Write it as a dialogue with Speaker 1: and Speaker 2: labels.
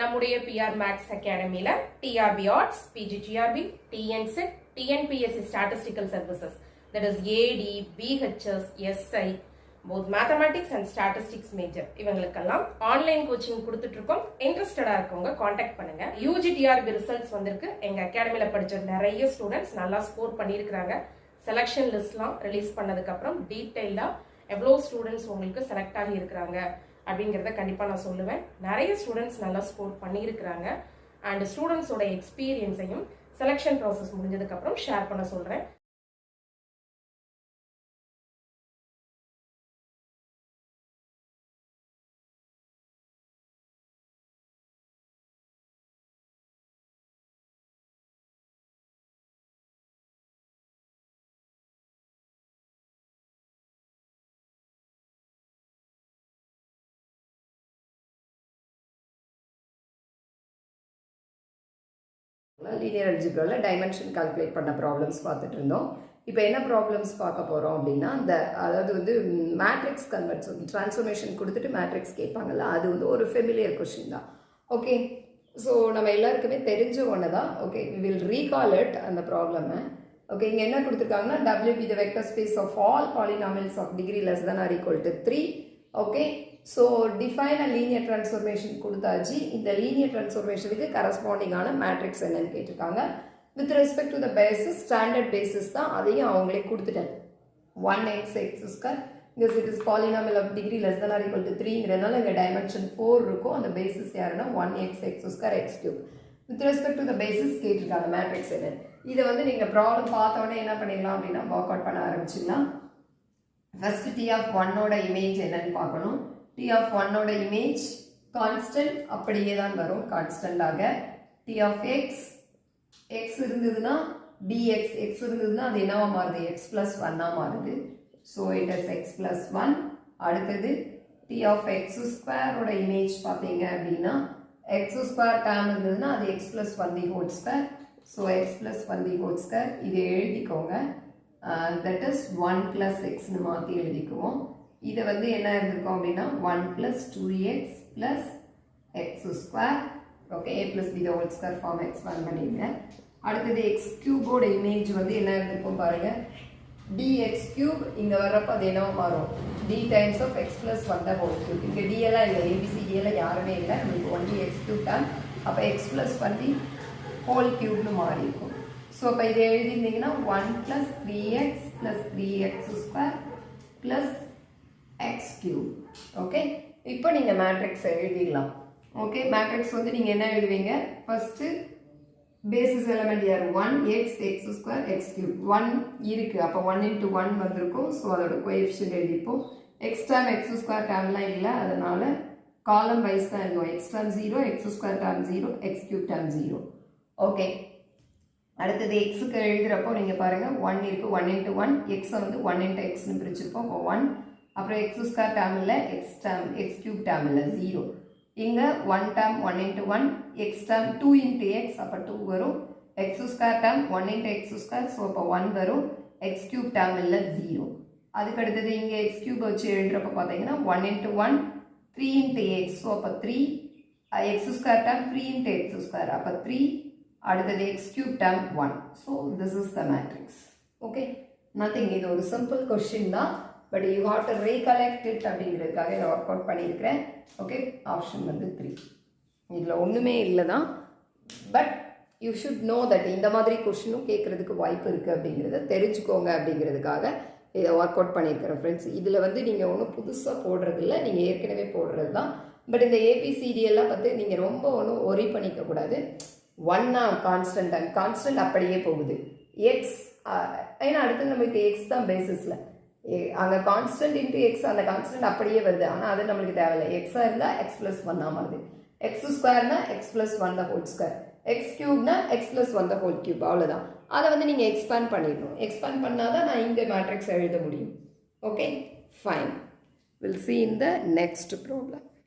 Speaker 1: நம்முடைய PR Max அகாடமியில TRB arts, PGTRB, TNSET, TNPSC statistical services, that is AD, BHS, SI, both mathematics and statistics major இவங்களுக்கெல்லாம் online coaching கொடுத்துட்டு இருக்கோம். இன்ட்ரெஸ்டடா இருக்கவங்க contact பண்ணுங்க. UGTRB results வந்திருக்கு. எங்க அகாடமியில படிச்ச நிறைய ஸ்டூடெண்ட்ஸ் நல்லா ஸ்கோர் பண்ணியிருக்கிறாங்க. செலக்ஷன் லிஸ்ட்லாம் ரிலீஸ் பண்ணதுக்கு அப்புறம் டீட்டெயிலா எவ்வளோ ஸ்டூடெண்ட்ஸ் உங்களுக்கு செலக்ட் ஆகி இருக்கிறாங்க அப்படிங்கிறத கண்டிப்பாக நான் சொல்லுவேன். நிறைய ஸ்டூடெண்ட்ஸ் நல்லா ஸ்கோர் பண்ணியிருக்கிறாங்க. அண்ட் ஸ்டூடெண்ட்ஸோட எக்ஸ்பீரியன்ஸையும் செலக்ஷன் ப்ராசஸ் முடிஞ்சதுக்கப்புறம் ஷேர் பண்ண சொல்கிறேன்.
Speaker 2: லீனியர் அல்ஜிப்ராவில் டைமென்ஷன் கால்குலேட் பண்ண ப்ராப்ளம்ஸ் பார்த்துட்டு இருந்தோம். இப்போ என்ன ப்ராப்ளம்ஸ் பார்க்க போகிறோம் அப்படின்னா, அதாவது வந்து மேட்ரிக்ஸ் கன்வெர்ட்ஸ் ட்ரான்ஸ்ஃபர்மேஷன் கொடுத்துட்டு மேட்ரிக்ஸ் கேட்பாங்கல்ல, அது வந்து ஒரு ஃபெமிலியர் கொஷின் தான். ஓகே, ஸோ நம்ம எல்லாருக்குமே தெரிஞ்ச ஒன்று தான். Okay, we will recall it அந்த ப்ராப்ளமை. ஓகே, இங்கே என்ன கொடுத்துருக்காங்கன்னா, W be the vector space of all polynomials of degree less than or equal to 3. Okay, so define a linear transformation கொடுத்தாச்சு. இந்த லீனியர் ட்ரான்ஸ்ஃபர்மேஷனுக்கு கரஸ்பாண்டிங்கான மேட்ரிக்ஸ் என்னன்னு கேட்டிருக்காங்க. With respect to the basis, standard basis தான், அதையும் அவங்களே கொடுத்துட்டேன். 1x x² because it is polynomial of degree less than or equal to 3ங்கிறதுனால இங்கே dimension 4 இருக்கும். அந்த பேசிஸ் யாருன்னா 1x x² x³ with respect to the basis கேட்டிருக்காங்க மேட்ரிக்ஸ் என்ன. இதை வந்து நீங்கள் ப்ராப்ளம் பார்த்தோன்னே என்ன பண்ணிடலாம் அப்படின்னா ஒர்க் அவுட் பண்ண ஆரம்பிச்சிடலாம். ஃபர்ஸ்ட் T of 1ஓட இமேஜ் என்னன்னு பார்க்கணும். T of 1ஓட இமேஜ் கான்ஸ்டன்ட் அப்படியே தான் வரும் கான்ஸ்டன்டாக. T of x, x இருந்ததுன்னா dx, x இருந்ததுன்னா அது என்னவா மாறுது, x plus 1ஆ மாறுது. So it is x plus 1. அடுத்தது T of x² ஓட இமேஜ் பார்த்தீங்க அப்படின்னா x² டேர்ம் இருந்ததுன்னா அது x plus 1 the whole square. So x plus 1 the whole square இதை எழுதிக்கோங்க. தட் இஸ் 1 plus xன்னு மாற்றி எழுதிக்குவோம். இதை வந்து என்ன இருந்திருக்கோம் அப்படின்னா 1 plus 2x plus x². Okay, a plus b the whole square form x1 பண்ணிடுங்க. அடுத்தது x³ ஓட இமேஜ் வந்து என்ன இருந்திருக்கும் பாருங்க, dx³ இங்கே வர்றப்போ அது என்னவோ மாறும், d times of x plus 1 the whole cube. இங்கே d எல்லாம் இல்லை, abcd எல்லாம் யாருமே இல்லை, நம்மளுக்கு ஒன்லி x³ டைம். அப்போ x plus 1 the whole cubeன்னு மாறி இருக்கும். ஸோ அப்போ இதை எழுதியிருந்தீங்கன்னா 1 plus 3x plus 3x² plus x³ okay, இப்போ நீங்கள் மேட்ரிக்ஸ் எழுதிடலாம். ஓகே, மேட்ரிக்ஸ் வந்து நீங்கள் என்ன எழுதுவீங்க, ஃபஸ்ட்டு பேசிஸ் எலமெண்ட் யார் 1x x² x³ 1 இருக்குது, அப்போ 1 into 1 வந்திருக்கும். ஸோ அதோட கோஎஃபிஷியன்ட் எழுதிப்போம். x term x² டேர்ம்லாம் இல்லை, அதனால் காலம் வைஸ் தான் எழுதுவோம். x term 0, x² term 0, x³ term 0. Okay, அடுத்தது எக்ஸுக்கு எழுதுகிறப்போ நீங்கள் பாருங்கள் 1 இருக்குது, 1 into 1, எக்ஸை வந்து 1 into xன்னு பிரிச்சிருப்போம். இப்போ 1, அப்புறம் x² டேர்ம் இல்லை, x³ டேர்ம் இல்லை, 0. இங்கே 1 term 1 into 1, x term 2 into x, அப்போ 2 வரும். x² term 1 into x², so அப்போ 1 வரும். x³ டேர்ம் இல்லை, 0. அதுக்கு அடுத்தது இங்கே x³ வச்சு எழுதுகிறப்போ பார்த்தீங்கன்னா 1 into 1, 3 into x, ஸோ அப்போ 3, x² டேர்ம் 3 into x², அப்போ 3. அடுத்தது x³ term 1. So this is the matrix. Okay, nothing, இது ஒரு simple question தான், but you have to recollect it அப்படிங்கிறதுக்காக இதை ஒர்க் அவுட் பண்ணியிருக்கிறேன். ஓகே, ஆப்ஷன் வந்து 3. இதில் ஒன்றுமே இல்லை தான், but you should know that இந்த மாதிரி கொஷினும் கேட்குறதுக்கு வாய்ப்பு இருக்குது அப்படிங்கிறத தெரிஞ்சுக்கோங்க அப்படிங்கிறதுக்காக இதை ஒர்க் அவுட் பண்ணியிருக்கிறேன் ஃப்ரெண்ட்ஸ். இதில் வந்து நீங்கள் ஒன்றும் புதுசாக போடுறதில்ல, நீங்கள் ஏற்கனவே போடுறது தான். பட் இந்த ஏபிசிடி எல்லாம் பார்த்து நீங்கள் ரொம்ப ஒன்றும் ஒரி பண்ணிக்கக்கூடாது. 1 கான்ஸ்டன்ட், அண்ட் கான்ஸ்டன்ட் அப்படியே போகுது. எக்ஸ் ஏன்னா அடுத்து நம்மளுக்கு எக்ஸ் தான் பேசிஸில், அங்கே கான்ஸ்டன்ட் இன்ட்டு எக்ஸ், அந்த கான்ஸ்டன்ட் அப்படியே வருது. ஆனால் அது நம்மளுக்கு தேவையில்லை. எக்ஸாக இருந்தால் x plus 1 மாறுது, x²னா x plus 1 the whole square, x³ x plus 1 the whole cube, அவ்வளோதான். அதை வந்து நீங்கள் எக்ஸ்பேண்ட் பண்ணிடணும். எக்ஸ்பேண்ட் பண்ணால் தான் நான் இங்கே மேட்ரிக்ஸ் எழுத முடியும். Okay, fine. Will see in the next problem.